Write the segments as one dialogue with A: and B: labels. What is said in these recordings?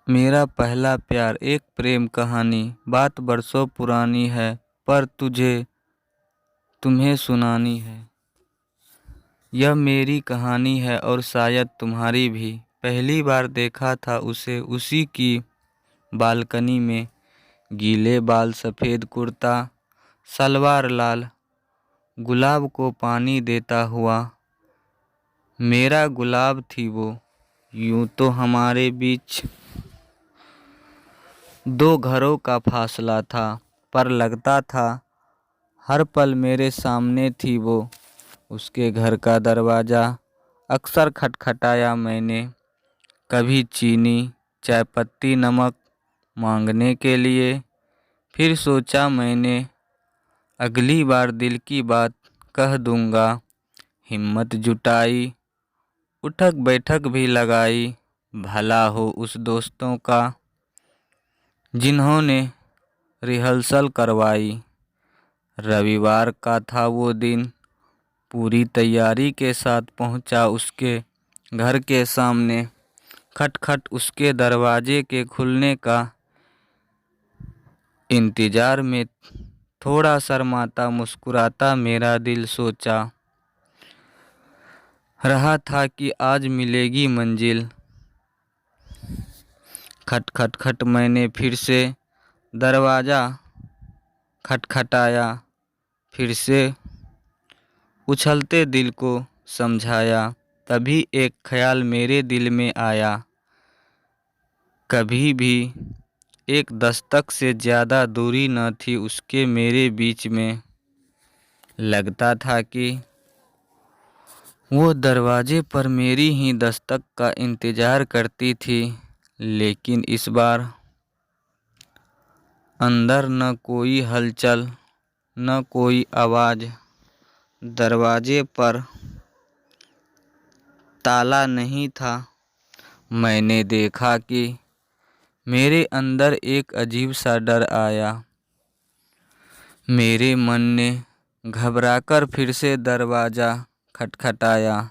A: मेरा पहला प्यार एक प्रेम कहानी। बात बरसों पुरानी है, पर तुम्हें सुनानी है। यह मेरी कहानी है और शायद तुम्हारी भी। पहली बार देखा था उसे उसी की बालकनी में। गीले बाल, सफ़ेद कुर्ता, सलवार लाल, गुलाब को पानी देता हुआ। मेरा गुलाब थी वो। यूं तो हमारे बीच दो घरों का फासला था, पर लगता था हर पल मेरे सामने थी वो। उसके घर का दरवाज़ा अक्सर खटखटाया मैंने, कभी चीनी, चाय पत्ती, नमक मांगने के लिए। फिर सोचा मैंने, अगली बार दिल की बात कह दूंगा। हिम्मत जुटाई, उठक बैठक भी लगाई। भला हो उस दोस्तों का जिन्होंने रिहर्सल करवाई। रविवार का था वो दिन। पूरी तैयारी के साथ पहुंचा उसके घर के सामने। खटखट उसके दरवाजे के खुलने का इंतज़ार में थोड़ा शर्माता मुस्कुराता मेरा दिल सोचा रहा था कि आज मिलेगी मंजिल। खट खट खट मैंने फिर से दरवाज़ा खटखटाया। फिर से उछलते दिल को समझाया। तभी एक ख्याल मेरे दिल में आया, कभी भी एक दस्तक से ज़्यादा दूरी न थी उसके मेरे बीच में। लगता था कि वो दरवाजे पर मेरी ही दस्तक का इंतज़ार करती थी। लेकिन इस बार अंदर न कोई हलचल, न कोई आवाज़। दरवाजे पर ताला नहीं था। मैंने देखा कि मेरे अंदर एक अजीब सा डर आया। मेरे मन ने घबराकर फिर से दरवाज़ा खटखटाया।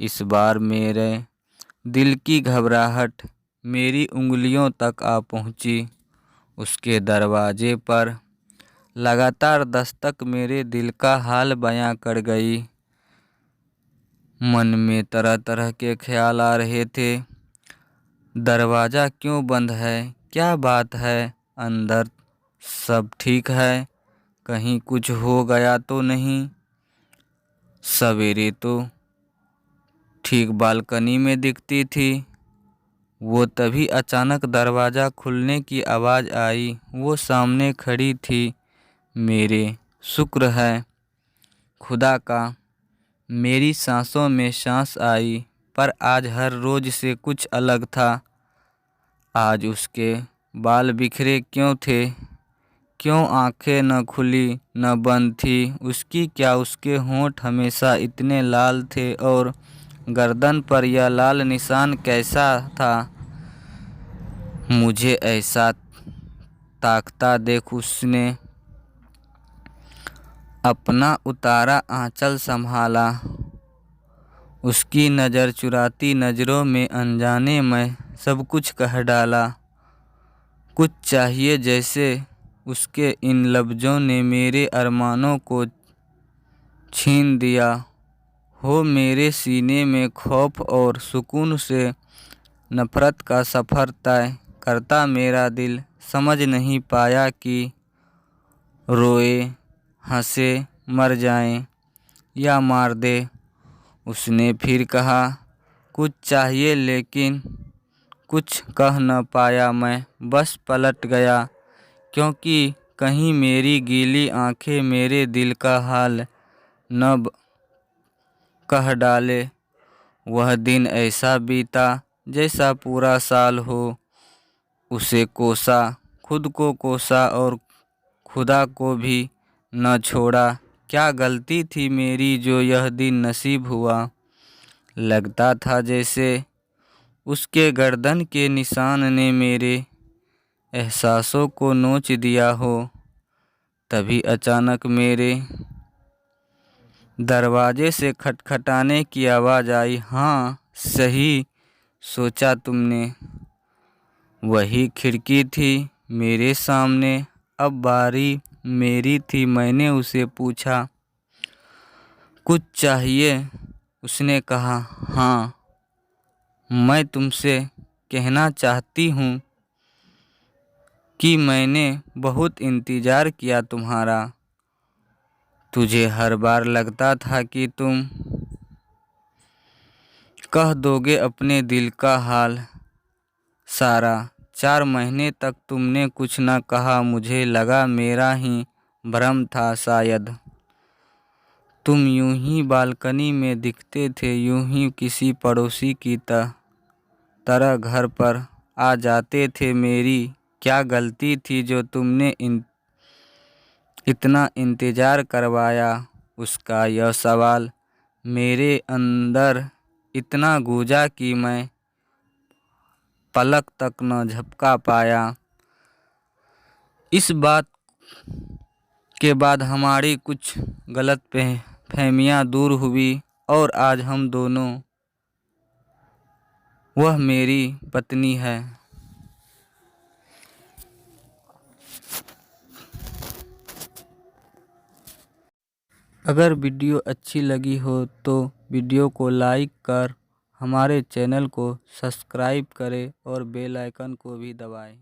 A: इस बार मेरे दिल की घबराहट मेरी उंगलियों तक आ पहुंची। उसके दरवाजे पर लगातार दस्तक मेरे दिल का हाल बयां कर गई। मन में तरह तरह के ख्याल आ रहे थे। दरवाज़ा क्यों बंद है? क्या बात है? अंदर सब ठीक है? कहीं कुछ हो गया तो नहीं? सवेरे तो ठीक बालकनी में दिखती थी वो। तभी अचानक दरवाज़ा खुलने की आवाज़ आई। वो सामने खड़ी थी मेरे। शुक्र है खुदा का, मेरी सांसों में सांस आई। पर आज हर रोज़ से कुछ अलग था। आज उसके बाल बिखरे क्यों थे? क्यों आंखें न खुली न बंद थी उसकी? क्या उसके होंठ हमेशा इतने लाल थे? और गर्दन पर यह लाल निशान कैसा था? मुझे ऐसा ताकता देख उसने अपना उतारा आंचल संभाला। उसकी नज़र चुराती नज़रों में अनजाने मैं सब कुछ कह डाला। कुछ चाहिए जैसे उसके इन लफ्ज़ों ने मेरे अरमानों को छीन दिया हो। मेरे सीने में खौफ और सुकून से नफ़रत का सफ़र तय करता मेरा दिल समझ नहीं पाया कि रोए, हंसे, मर जाए या मार दे। उसने फिर कहा, कुछ चाहिए, लेकिन कुछ कह न पाया मैं। बस पलट गया, क्योंकि कहीं मेरी गीली आंखें मेरे दिल का हाल न कह डाले। वह दिन ऐसा बीता जैसा पूरा साल हो। उसे कोसा, खुद को कोसा और खुदा को भी न छोड़ा। क्या गलती थी मेरी जो यह दिन नसीब हुआ? लगता था जैसे उसके गर्दन के निशान ने मेरे एहसासों को नोच दिया हो। तभी अचानक मेरे दरवाजे से खटखटाने की आवाज़ आई। हाँ, सही सोचा तुमने। वही खिड़की थी मेरे सामने, अब बारी मेरी थी। मैंने उसे पूछा, कुछ चाहिए? उसने कहा, हाँ, मैं तुमसे कहना चाहती हूँ कि मैंने बहुत इंतज़ार किया तुम्हारा। तुझे हर बार लगता था कि तुम कह दोगे अपने दिल का हाल सारा। 4 महीने तक तुमने कुछ न कहा, मुझे लगा मेरा ही भ्रम था शायद। तुम यूं ही बालकनी में दिखते थे, यूं ही किसी पड़ोसी की तरह घर पर आ जाते थे। मेरी क्या गलती थी जो तुमने इतना इंतज़ार करवाया? उसका यह सवाल मेरे अंदर इतना गूंजा कि मैं पलक तक न झपका पाया। इस बात के बाद हमारी कुछ गलत फहमियाँ दूर हुई और आज हम दोनों, वह मेरी पत्नी है। अगर वीडियो अच्छी लगी हो तो वीडियो को लाइक कर हमारे चैनल को सब्सक्राइब करें और बेल आइकन को भी दबाएं।